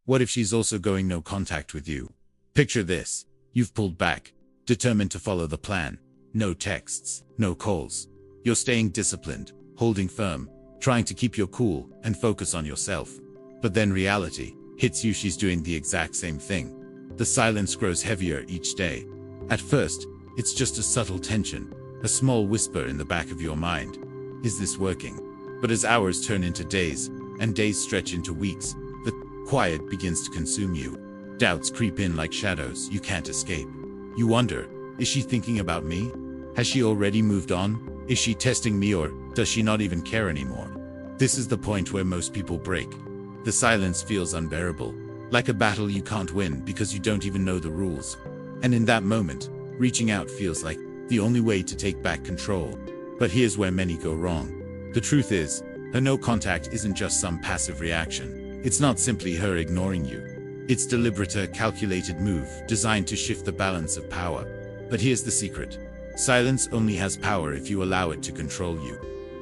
What if she's also going no contact with you? Picture this. You've pulled back, determined to follow the plan. No texts, no calls. You're staying disciplined, holding firm, trying to keep your cool and focus on yourself. But then reality hits you. She's doing the exact same thing. The silence grows heavier each day. At first, it's just a subtle tension, a small whisper in the back of your mind. Is this working? But as hours turn into days, and days stretch into weeks, the quiet begins to consume you. Doubts creep in like shadows you can't escape. You wonder, is she thinking about me? Has she already moved on? Is she testing me, or does she not even care anymore? This is the point where most people break. The silence feels unbearable, like a battle you can't win because you don't even know the rules. And in that moment, reaching out feels like the only way to take back control. But here's where many go wrong. The truth is, her no contact isn't just some passive reaction. It's not simply her ignoring you. It's deliberate, a calculated move designed to shift the balance of power. But here's the secret. Silence only has power if you allow it to control you.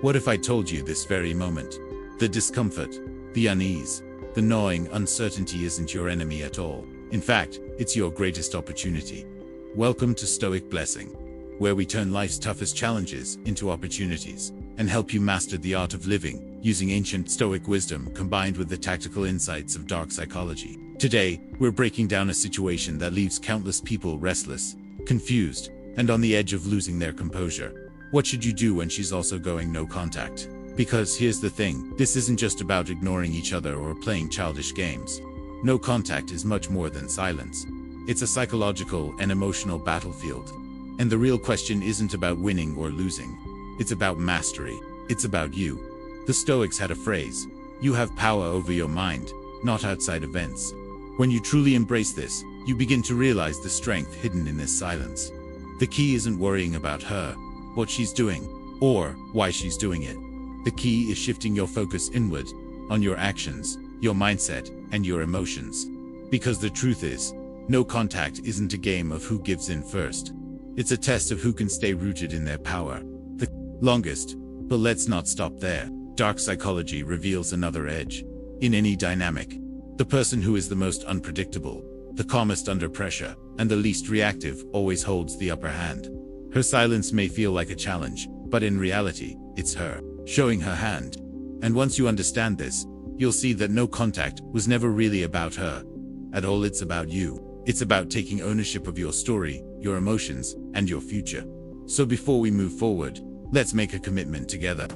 What if I told you this very moment? The discomfort, the unease, the gnawing uncertainty isn't your enemy at all. In fact, it's your greatest opportunity. Welcome to Stoic Blessing, where we turn life's toughest challenges into opportunities and help you master the art of living using ancient Stoic wisdom combined with the tactical insights of dark psychology. Today, we're breaking down a situation that leaves countless people restless, confused, and on the edge of losing their composure. What should you do when she's also going no contact? Because here's the thing, this isn't just about ignoring each other or playing childish games. No contact is much more than silence. It's a psychological and emotional battlefield. And the real question isn't about winning or losing. It's about mastery. It's about you. The Stoics had a phrase, you have power over your mind, not outside events. When you truly embrace this, you begin to realize the strength hidden in this silence. The key isn't worrying about her, what she's doing, or why she's doing it. The key is shifting your focus inward, on your actions, your mindset, and your emotions. Because the truth is, no contact isn't a game of who gives in first. It's a test of who can stay rooted in their power the longest. But let's not stop there. Dark psychology reveals another edge. In any dynamic, the person who is the most unpredictable, the calmest under pressure, and the least reactive always holds the upper hand. Her silence may feel like a challenge, but in reality, it's her showing her hand. And once you understand this, you'll see that no contact was never really about her at all. It's about you. It's about taking ownership of your story, your emotions, and your future. So before we move forward, let's make a commitment together.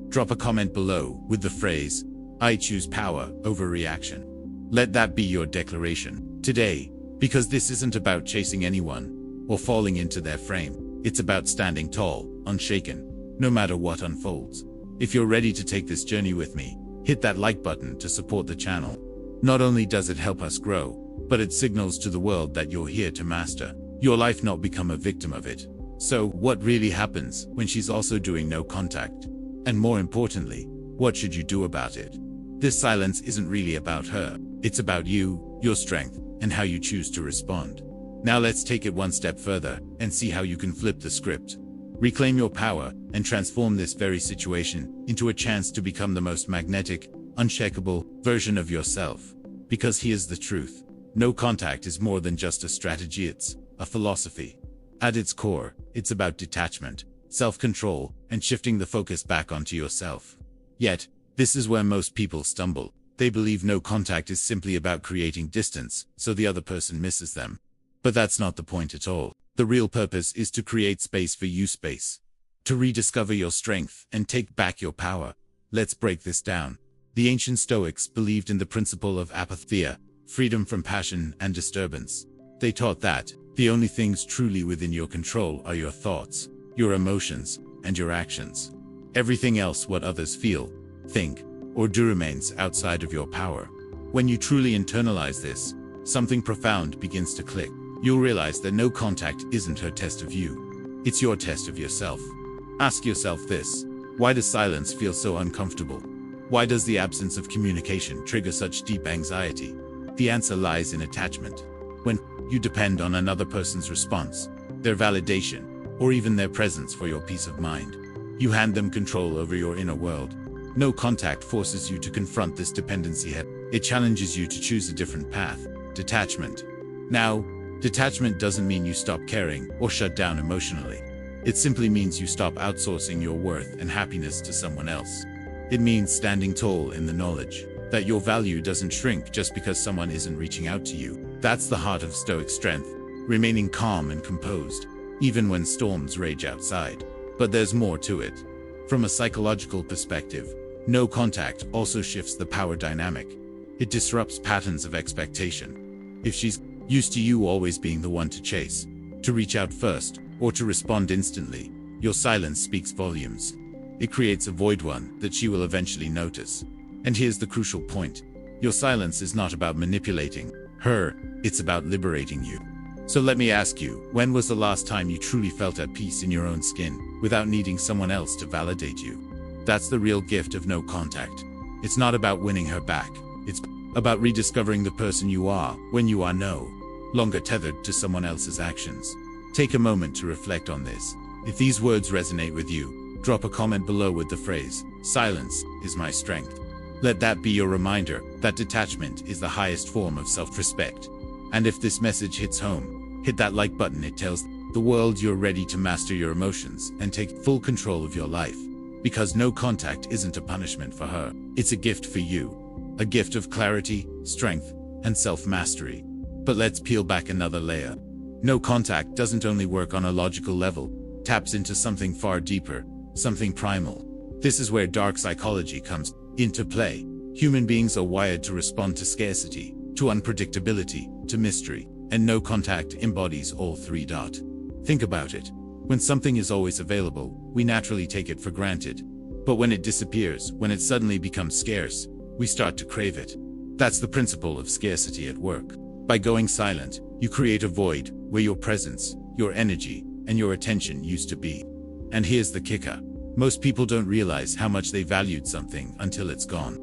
Drop a comment below with the phrase, I choose power over reaction. Let that be your declaration today, because this isn't about chasing anyone or falling into their frame. It's about standing tall, unshaken, no matter what unfolds. If you're ready to take this journey with me, hit that like button to support the channel. Not only does it help us grow, but it signals to the world that you're here to master your life, not become a victim of it. So, what really happens when she's also doing no contact? And more importantly, what should you do about it? This silence isn't really about her. It's about you, your strength, and how you choose to respond. Now let's take it one step further and see how you can flip the script. Reclaim your power and transform this very situation into a chance to become the most magnetic, unshakable version of yourself. Because here's the truth. No contact is more than just a strategy, it's a philosophy. At its core, it's about detachment, self-control, and shifting the focus back onto yourself. Yet, this is where most people stumble. They believe no contact is simply about creating distance, so the other person misses them. But that's not the point at all. The real purpose is to create space for you, space to rediscover your strength and take back your power. Let's break this down. The ancient Stoics believed in the principle of apatheia, freedom from passion and disturbance. They taught that the only things truly within your control are your thoughts, your emotions, and your actions. Everything else, what others feel, think, or do, remains outside of your power. When you truly internalize this, something profound begins to click. You'll realize that no contact isn't her test of you. It's your test of yourself. Ask yourself this: why does silence feel so uncomfortable? Why does the absence of communication trigger such deep anxiety? The answer lies in attachment. When you depend on another person's response, their validation, or even their presence for your peace of mind, you hand them control over your inner world. No contact forces you to confront this dependency head. It challenges you to choose a different path. Detachment. Now, detachment doesn't mean you stop caring or shut down emotionally. It simply means you stop outsourcing your worth and happiness to someone else. It means standing tall in the knowledge that your value doesn't shrink just because someone isn't reaching out to you. That's the heart of Stoic strength, remaining calm and composed, even when storms rage outside. But there's more to it. From a psychological perspective, no contact also shifts the power dynamic. It disrupts patterns of expectation. If she's used to you always being the one to chase, to reach out first, or to respond instantly, your silence speaks volumes. It creates a void one that she will eventually notice. And here's the crucial point. Your silence is not about manipulating her, it's about liberating you. So let me ask you, when was the last time you truly felt at peace in your own skin, without needing someone else to validate you? That's the real gift of no contact. It's not about winning her back. It's about rediscovering the person you are when you are no longer tethered to someone else's actions. Take a moment to reflect on this. If these words resonate with you, drop a comment below with the phrase, "Silence is my strength." Let that be your reminder that detachment is the highest form of self-respect. And if this message hits home, hit that like button. It tells the world you're ready to master your emotions and take full control of your life. Because no contact isn't a punishment for her, it's a gift for you. A gift of clarity, strength, and self-mastery. But let's peel back another layer. No contact doesn't only work on a logical level, taps into something far deeper, something primal. This is where dark psychology comes into play. Human beings are wired to respond to scarcity, to unpredictability, to mystery, and no contact embodies all three. Think about it. When something is always available, we naturally take it for granted. But when it disappears, when it suddenly becomes scarce, we start to crave it. That's the principle of scarcity at work. By going silent, you create a void where your presence, your energy, and your attention used to be. And here's the kicker. Most people don't realize how much they valued something until it's gone.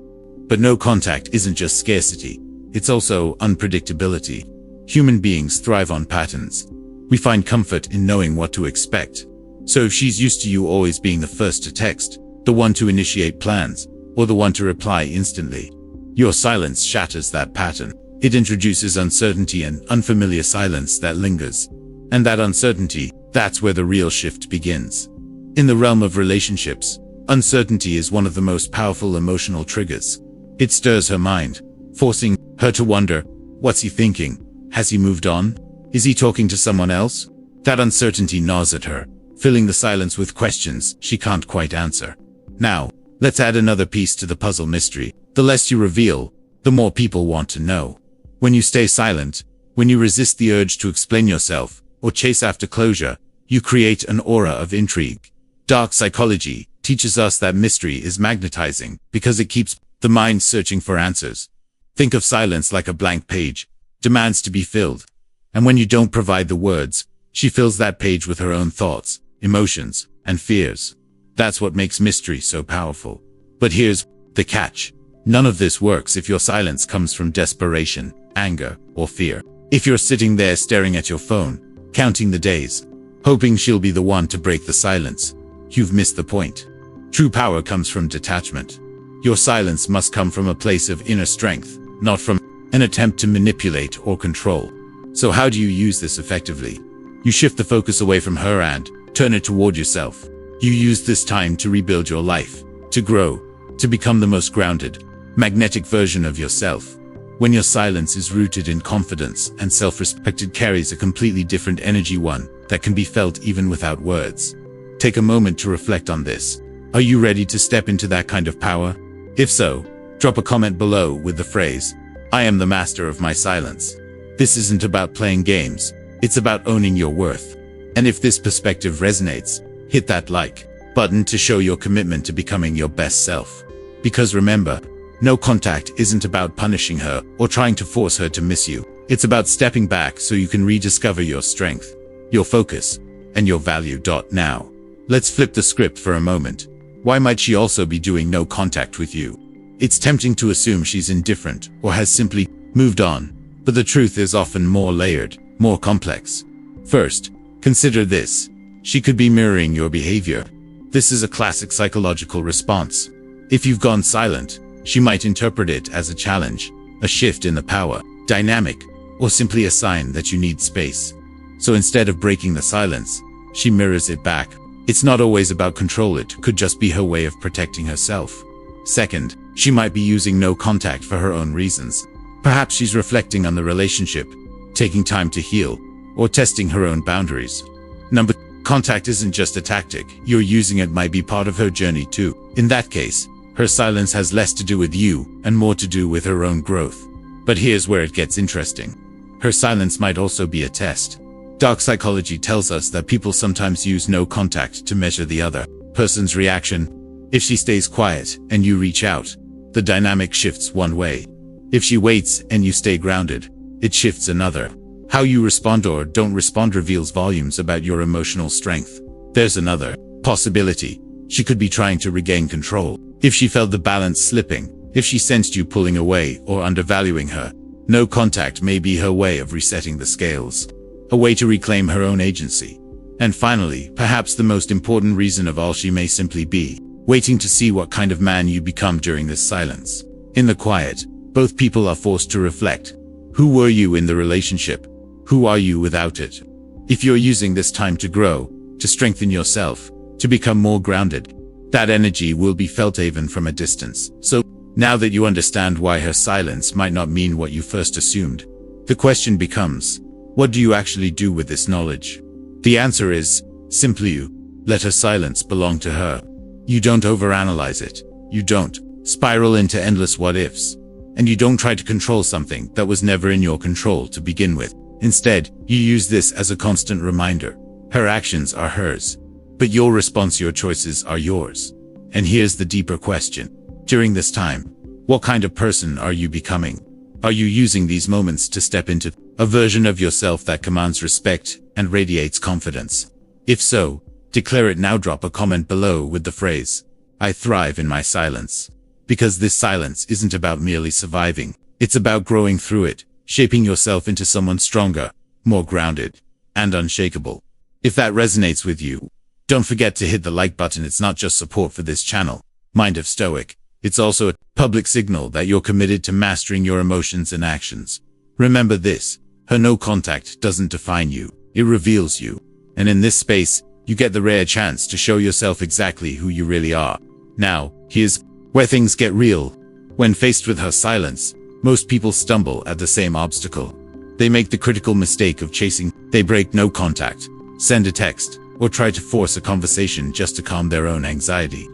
But no contact isn't just scarcity. It's also unpredictability. Human beings thrive on patterns. We find comfort in knowing what to expect. So if she's used to you always being the first to text, the one to initiate plans, or the one to reply instantly, your silence shatters that pattern. It introduces uncertainty and unfamiliar silence that lingers. And that uncertainty, that's where the real shift begins. In the realm of relationships, uncertainty is one of the most powerful emotional triggers. It stirs her mind, forcing her to wonder, what's he thinking? Has he moved on? Is he talking to someone else? That uncertainty gnaws at her, filling the silence with questions she can't quite answer. Now, let's add another piece to the puzzle mystery. The less you reveal, the more people want to know. When you stay silent, when you resist the urge to explain yourself, or chase after closure, you create an aura of intrigue. Dark psychology teaches us that mystery is magnetizing because it keeps the mind searching for answers. Think of silence like a blank page, demands to be filled. And when you don't provide the words, she fills that page with her own thoughts, emotions, and fears. That's what makes mystery so powerful. But here's the catch. None of this works if your silence comes from desperation, anger, or fear. If you're sitting there staring at your phone, counting the days, hoping she'll be the one to break the silence, you've missed the point. True power comes from detachment. Your silence must come from a place of inner strength, not from an attempt to manipulate or control. So how do you use this effectively? You shift the focus away from her and turn it toward yourself. You use this time to rebuild your life, to grow, to become the most grounded, magnetic version of yourself. When your silence is rooted in confidence and self-respect, it carries a completely different energy, one that can be felt even without words. Take a moment to reflect on this. Are you ready to step into that kind of power? If so, drop a comment below with the phrase, "I am the master of my silence." This isn't about playing games, it's about owning your worth. And if this perspective resonates, hit that like button to show your commitment to becoming your best self. Because remember, no contact isn't about punishing her or trying to force her to miss you. It's about stepping back so you can rediscover your strength, your focus, and your value. Now, let's flip the script for a moment. Why might she also be doing no contact with you? It's tempting to assume she's indifferent or has simply moved on, but the truth is often more layered, more complex. First, consider this. She could be mirroring your behavior. This is a classic psychological response. If you've gone silent, she might interpret it as a challenge, a shift in the power dynamic, or simply a sign that you need space. So instead of breaking the silence, she mirrors it back. It's not always about control, it could just be her way of protecting herself. Second, she might be using no contact for her own reasons. Perhaps she's reflecting on the relationship, taking time to heal, or testing her own boundaries. Number, contact isn't just a tactic, you're using it might be part of her journey too. In that case, her silence has less to do with you and more to do with her own growth. But here's where it gets interesting. Her silence might also be a test. Dark psychology tells us that people sometimes use no contact to measure the other person's reaction. If she stays quiet and you reach out, the dynamic shifts one way. If she waits and you stay grounded, it shifts another. How you respond or don't respond reveals volumes about your emotional strength. There's another possibility. She could be trying to regain control. If she felt the balance slipping, if she sensed you pulling away or undervaluing her, no contact may be her way of resetting the scales, a way to reclaim her own agency. And finally, perhaps the most important reason of all, she may simply be waiting to see what kind of man you become during this silence. In the quiet, both people are forced to reflect. Who were you in the relationship? Who are you without it? If you're using this time to grow, to strengthen yourself, to become more grounded, that energy will be felt even from a distance. So, now that you understand why her silence might not mean what you first assumed, the question becomes, what do you actually do with this knowledge? The answer is, simply you let her silence belong to her. You don't overanalyze it. You don't spiral into endless what-ifs. And you don't try to control something that was never in your control to begin with. Instead, you use this as a constant reminder. Her actions are hers, but your response, your choices are yours. And here's the deeper question. During this time, what kind of person are you becoming? Are you using these moments to step into a version of yourself that commands respect and radiates confidence? If so, declare it now. Drop a comment below with the phrase, "I thrive in my silence." Because this silence isn't about merely surviving. It's about growing through it, shaping yourself into someone stronger, more grounded, and unshakable. If that resonates with you, don't forget to hit the like button. It's not just support for this channel, Mind of Stoic. It's also a public signal that you're committed to mastering your emotions and actions. Remember this, her no contact doesn't define you, it reveals you. And in this space, you get the rare chance to show yourself exactly who you really are. Now, here's where things get real. When faced with her silence, most people stumble at the same obstacle. They make the critical mistake of chasing. They break no contact, send a text, or try to force a conversation just to calm their own anxiety.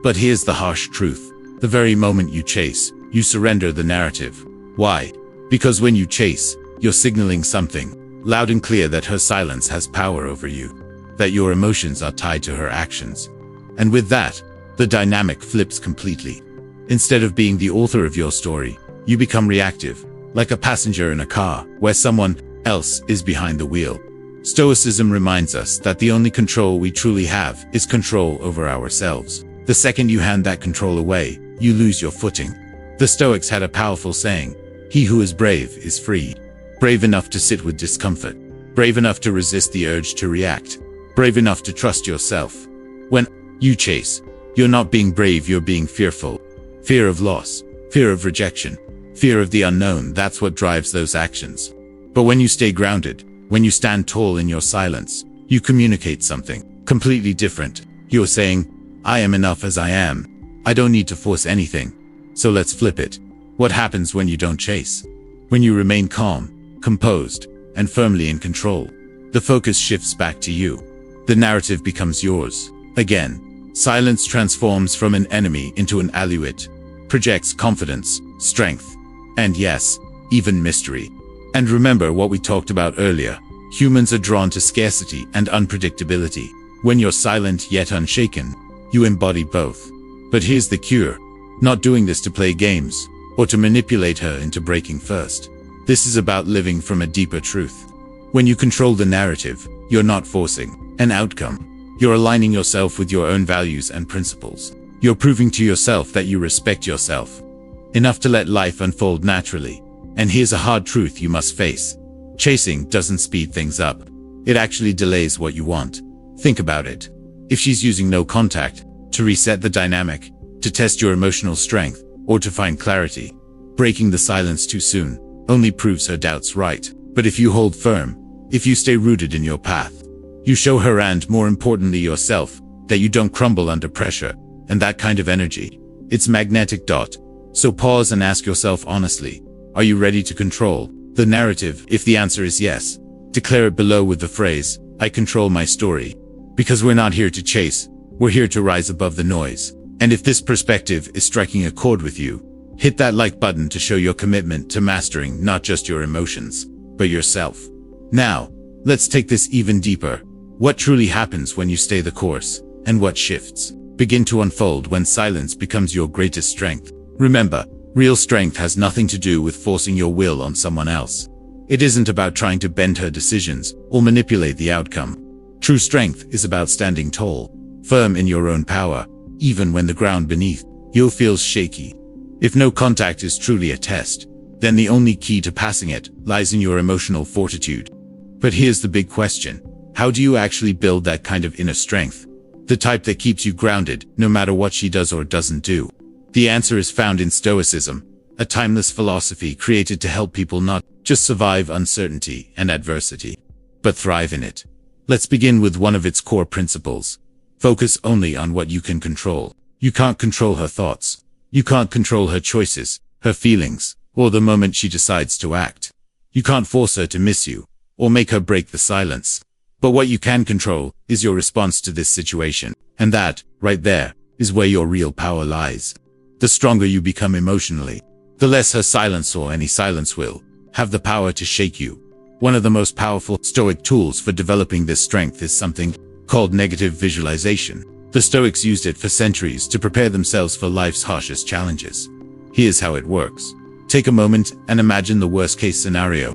But here's the harsh truth. The very moment you chase, you surrender the narrative. Why? Because when you chase, you're signaling something loud and clear, that her silence has power over you, that your emotions are tied to her actions. And with that, the dynamic flips completely. Instead of being the author of your story, you become reactive, like a passenger in a car where someone else is behind the wheel. Stoicism reminds us that the only control we truly have is control over ourselves. The second you hand that control away, you lose your footing. The Stoics had a powerful saying, "He who is brave is free." Brave enough to sit with discomfort. Brave enough to resist the urge to react. Brave enough to trust yourself. When you chase, you're not being brave, you're being fearful. Fear of loss, fear of rejection, fear of the unknown, that's what drives those actions. But when you stay grounded, when you stand tall in your silence, you communicate something completely different. You're saying, "I am enough as I am. I don't need to force anything." So let's flip it. What happens when you don't chase? When you remain calm, composed, and firmly in control, the focus shifts back to you. The narrative becomes yours. Again, silence transforms from an enemy into an ally, projects confidence, strength, and yes, even mystery. And remember what we talked about earlier. Humans are drawn to scarcity and unpredictability. When you're silent yet unshaken, you embody both. But here's the cure. Not doing this to play games, or to manipulate her into breaking first. This is about living from a deeper truth. When you control the narrative, you're not forcing an outcome. You're aligning yourself with your own values and principles. You're proving to yourself that you respect yourself enough to let life unfold naturally. And here's a hard truth you must face. Chasing doesn't speed things up. It actually delays what you want. Think about it. If she's using no contact to reset the dynamic, to test your emotional strength, or to find clarity. Breaking the silence too soon only proves her doubts right. But if you hold firm, if you stay rooted in your path, you show her and, more importantly, yourself, that you don't crumble under pressure. And that kind of energy, it's magnetic. So pause and ask yourself honestly, are you ready to control the narrative? If the answer is yes, declare it below with the phrase, I control my story. Because we're not here to chase, we're here to rise above the noise. And if this perspective is striking a chord with you, hit that like button to show your commitment to mastering not just your emotions, but yourself. Now, let's take this even deeper. What truly happens when you stay the course, and what shifts begin to unfold when silence becomes your greatest strength? Remember, real strength has nothing to do with forcing your will on someone else. It isn't about trying to bend her decisions or manipulate the outcome. True strength is about standing tall, firm in your own power, even when the ground beneath you feels shaky. If no contact is truly a test, then the only key to passing it lies in your emotional fortitude. But here's the big question. How do you actually build that kind of inner strength? The type that keeps you grounded, no matter what she does or doesn't do. The answer is found in Stoicism, a timeless philosophy created to help people not just survive uncertainty and adversity, but thrive in it. Let's begin with one of its core principles. Focus only on what you can control. You can't control her thoughts. You can't control her choices, her feelings, or the moment she decides to act. You can't force her to miss you, or make her break the silence. But what you can control is your response to this situation. And that, right there, is where your real power lies. The stronger you become emotionally, the less her silence or any silence will have the power to shake you. One of the most powerful Stoic tools for developing this strength is something called negative visualization. The Stoics used it for centuries to prepare themselves for life's harshest challenges. Here's how it works. Take a moment and imagine the worst-case scenario.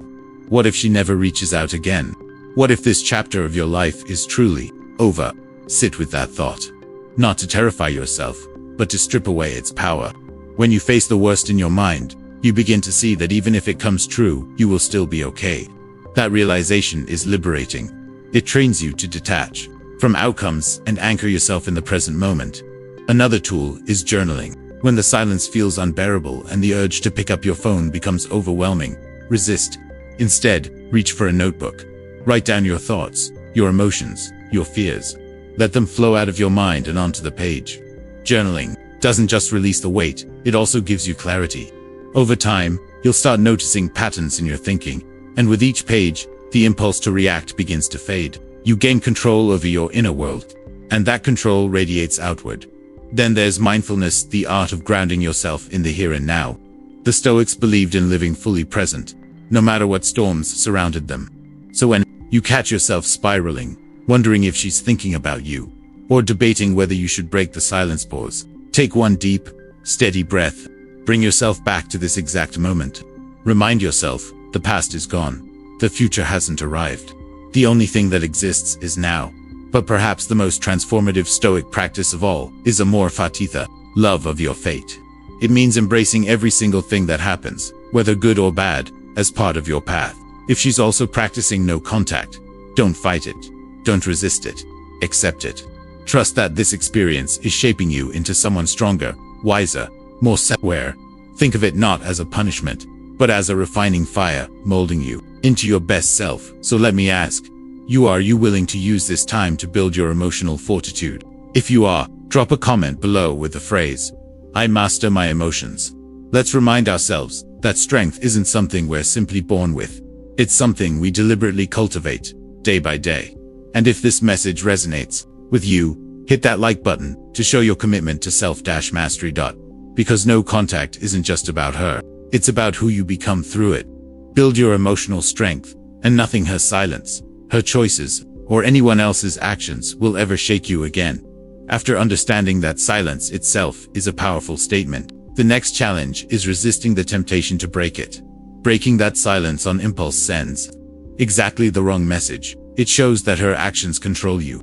What if she never reaches out again? What if this chapter of your life is truly over? Sit with that thought. Not to terrify yourself, but to strip away its power. When you face the worst in your mind, you begin to see that even if it comes true, you will still be okay. That realization is liberating. It trains you to detach from outcomes and anchor yourself in the present moment. Another tool is journaling. When the silence feels unbearable and the urge to pick up your phone becomes overwhelming, resist. Instead, reach for a notebook. Write down your thoughts, your emotions, your fears. Let them flow out of your mind and onto the page. Journaling doesn't just release the weight, it also gives you clarity. Over time, you'll start noticing patterns in your thinking, and with each page, the impulse to react begins to fade. You gain control over your inner world, and that control radiates outward. Then there's mindfulness, the art of grounding yourself in the here and now. The Stoics believed in living fully present, no matter what storms surrounded them. So when you catch yourself spiraling, wondering if she's thinking about you, or debating whether you should break the silence pause, take one deep, steady breath. Bring yourself back to this exact moment. Remind yourself, the past is gone. The future hasn't arrived. The only thing that exists is now. But perhaps the most transformative Stoic practice of all is amor fatitha, love of your fate. It means embracing every single thing that happens, whether good or bad, as part of your path. If she's also practicing no contact, don't fight it. Don't resist it. Accept it. Trust that this experience is shaping you into someone stronger, wiser, more self-aware. Think of it not as a punishment, but as a refining fire, molding you into your best self. So let me ask, are you willing to use this time to build your emotional fortitude? If you are, drop a comment below with the phrase, I master my emotions. Let's remind ourselves that strength isn't something we're simply born with. It's something we deliberately cultivate, day by day. And if this message resonates with you, hit that like button to show your commitment to self-mastery. Because no contact isn't just about her, it's about who you become through it. Build your emotional strength, and nothing her silence, her choices, or anyone else's actions will ever shake you again. After understanding that silence itself is a powerful statement, the next challenge is resisting the temptation to break it. Breaking that silence on impulse sends exactly the wrong message. It shows that her actions control you,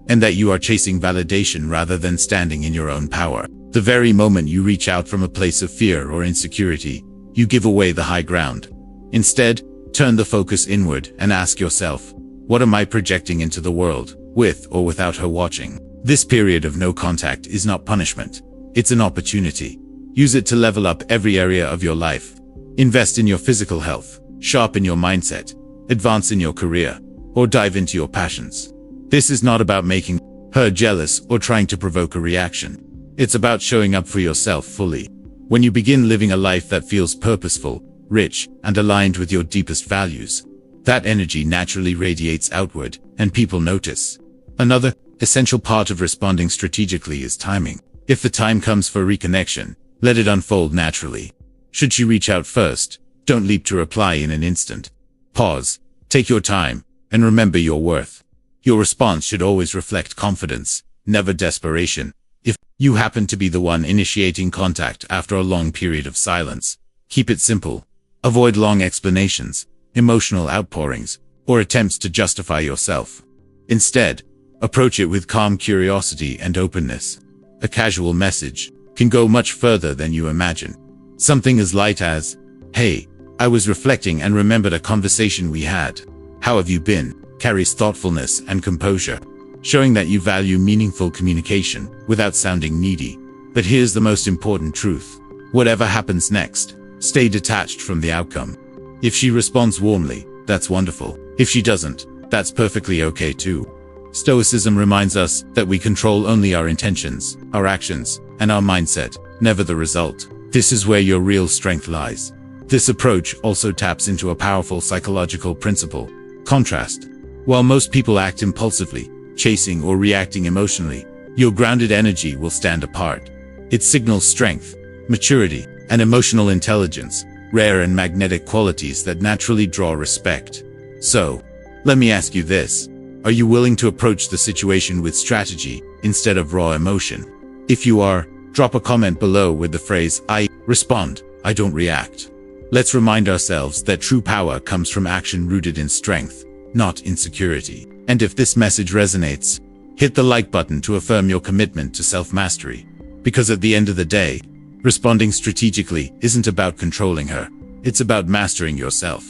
and that you are chasing validation rather than standing in your own power. The very moment you reach out from a place of fear or insecurity, you give away the high ground. Instead, turn the focus inward and ask yourself, what am I projecting into the world, with or without her watching? This period of no contact is not punishment. It's an opportunity. Use it to level up every area of your life. Invest in your physical health, sharpen your mindset, advance in your career, or dive into your passions. This is not about making her jealous or trying to provoke a reaction. It's about showing up for yourself fully. When you begin living a life that feels purposeful, rich, and aligned with your deepest values, that energy naturally radiates outward, and people notice. Another essential part of responding strategically is timing. If the time comes for reconnection, let it unfold naturally. Should she reach out first, don't leap to reply in an instant. Pause, take your time, and remember your worth. Your response should always reflect confidence, never desperation. If you happen to be the one initiating contact after a long period of silence, keep it simple. Avoid long explanations, emotional outpourings, or attempts to justify yourself. Instead, approach it with calm curiosity and openness. A casual message can go much further than you imagine. Something as light as, "Hey, I was reflecting and remembered a conversation we had. How have you been?" carries thoughtfulness and composure, showing that you value meaningful communication without sounding needy. But here's the most important truth. Whatever happens next, stay detached from the outcome. If she responds warmly, that's wonderful. If she doesn't, that's perfectly okay too. Stoicism reminds us that we control only our intentions, our actions, and our mindset, never the result. This is where your real strength lies. This approach also taps into a powerful psychological principle: contrast. While most people act impulsively, chasing or reacting emotionally, your grounded energy will stand apart. It signals strength, maturity, and emotional intelligence, rare and magnetic qualities that naturally draw respect. So, let me ask you this. Are you willing to approach the situation with strategy instead of raw emotion? If you are, drop a comment below with the phrase, "I respond, I don't react." Let's remind ourselves that true power comes from action rooted in strength, not insecurity. And if this message resonates, hit the like button to affirm your commitment to self-mastery. Because at the end of the day, responding strategically isn't about controlling her. It's about mastering yourself.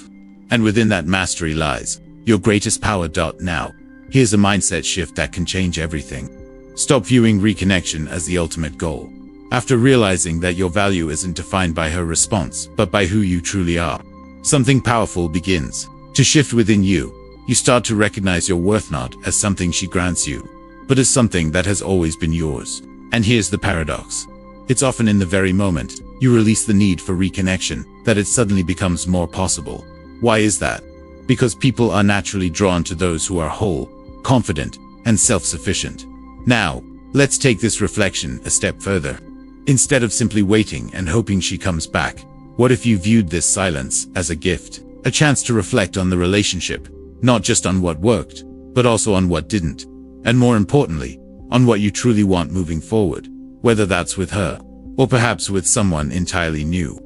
And within that mastery lies your greatest power. Now, here's a mindset shift that can change everything. Stop viewing reconnection as the ultimate goal. After realizing that your value isn't defined by her response, but by who you truly are, something powerful begins to shift within you. You start to recognize your worth not as something she grants you, but as something that has always been yours. And here's the paradox. It's often in the very moment you release the need for reconnection that it suddenly becomes more possible. Why is that? Because people are naturally drawn to those who are whole, confident, and self-sufficient. Now, let's take this reflection a step further. Instead of simply waiting and hoping she comes back, what if you viewed this silence as a gift, a chance to reflect on the relationship, not just on what worked, but also on what didn't, and more importantly, on what you truly want moving forward, whether that's with her, or perhaps with someone entirely new.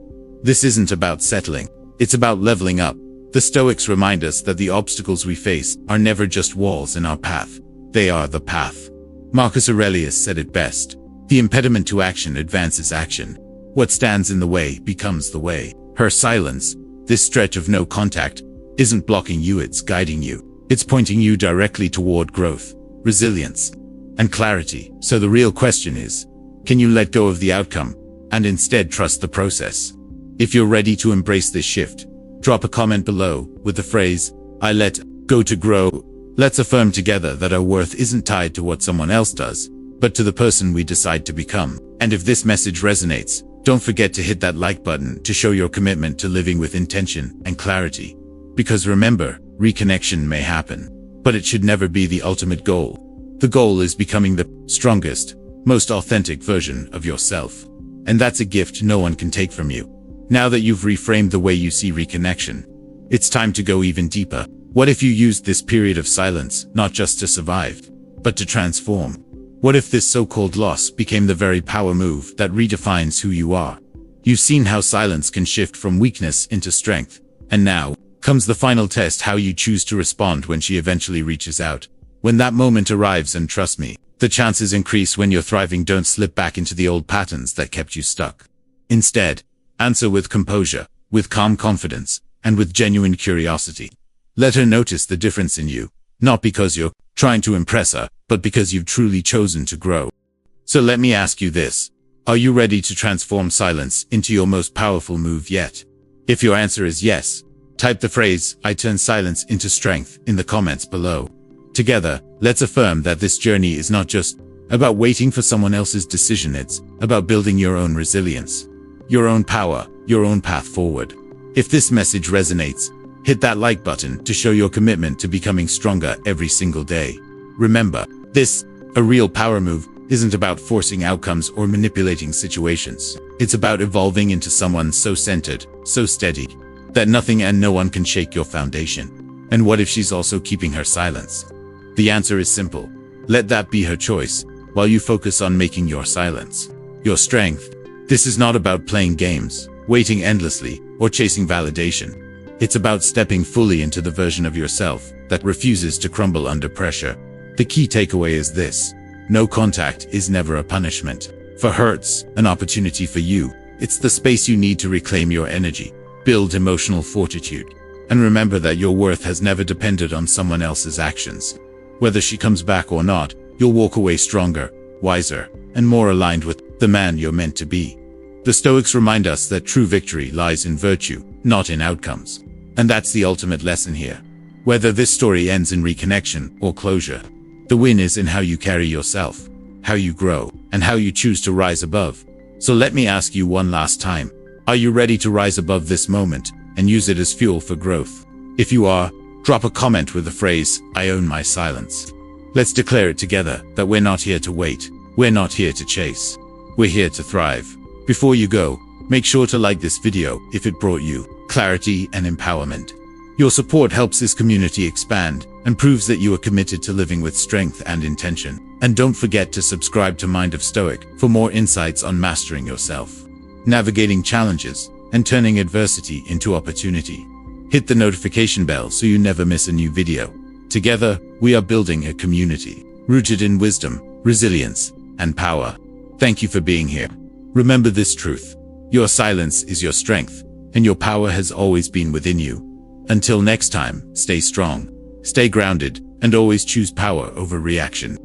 This isn't about settling, it's about leveling up. The Stoics remind us that the obstacles we face are never just walls in our path, they are the path. Marcus Aurelius said it best: the impediment to action advances action. What stands in the way becomes the way. Her silence, this stretch of no contact, isn't blocking you, it's guiding you. It's pointing you directly toward growth, resilience, and clarity. So the real question is, can you let go of the outcome and instead trust the process? If you're ready to embrace this shift, drop a comment below with the phrase, "I let go to grow." Let's affirm together that our worth isn't tied to what someone else does, but to the person we decide to become. And if this message resonates, don't forget to hit that like button to show your commitment to living with intention and clarity. Because remember, reconnection may happen, but it should never be the ultimate goal. The goal is becoming the strongest, most authentic version of yourself. And that's a gift no one can take from you. Now that you've reframed the way you see reconnection, it's time to go even deeper. What if you used this period of silence not just to survive, but to transform? What if this so-called loss became the very power move that redefines who you are? You've seen how silence can shift from weakness into strength, and now comes the final test: how you choose to respond when she eventually reaches out. When that moment arrives, and trust me, the chances increase when you're thriving, don't slip back into the old patterns that kept you stuck. Instead, answer with composure, with calm confidence, and with genuine curiosity. Let her notice the difference in you, not because you're trying to impress her, but because you've truly chosen to grow. So let me ask you this. Are you ready to transform silence into your most powerful move yet? If your answer is yes, type the phrase, "I turn silence into strength," in the comments below. Together, let's affirm that this journey is not just about waiting for someone else's decision, it's about building your own resilience, your own power, your own path forward. If this message resonates, hit that like button to show your commitment to becoming stronger every single day. Remember, a real power move, isn't about forcing outcomes or manipulating situations. It's about evolving into someone so centered, so steady, that nothing and no one can shake your foundation. And what if she's also keeping her silence? The answer is simple. Let that be her choice, while you focus on making your silence your strength. This is not about playing games, waiting endlessly, or chasing validation. It's about stepping fully into the version of yourself that refuses to crumble under pressure. The key takeaway is this: no contact is never a punishment. For hurts, an opportunity for you. It's the space you need to reclaim your energy, build emotional fortitude, and remember that your worth has never depended on someone else's actions. Whether she comes back or not, you'll walk away stronger, wiser, and more aligned with the man you're meant to be. The Stoics remind us that true victory lies in virtue, not in outcomes. And that's the ultimate lesson here. Whether this story ends in reconnection or closure, the win is in how you carry yourself, how you grow, and how you choose to rise above. So let me ask you one last time. Are you ready to rise above this moment and use it as fuel for growth? If you are, drop a comment with the phrase, "I own my silence." Let's declare it together that we're not here to wait. We're not here to chase. We're here to thrive. Before you go, make sure to like this video if it brought you clarity and empowerment. Your support helps this community expand and proves that you are committed to living with strength and intention. And don't forget to subscribe to Mind of Stoic for more insights on mastering yourself, navigating challenges, and turning adversity into opportunity. Hit the notification bell so you never miss a new video. Together, we are building a community rooted in wisdom, resilience, and power. Thank you for being here. Remember this truth: your silence is your strength, and your power has always been within you. Until next time, stay strong, stay grounded, and always choose power over reaction.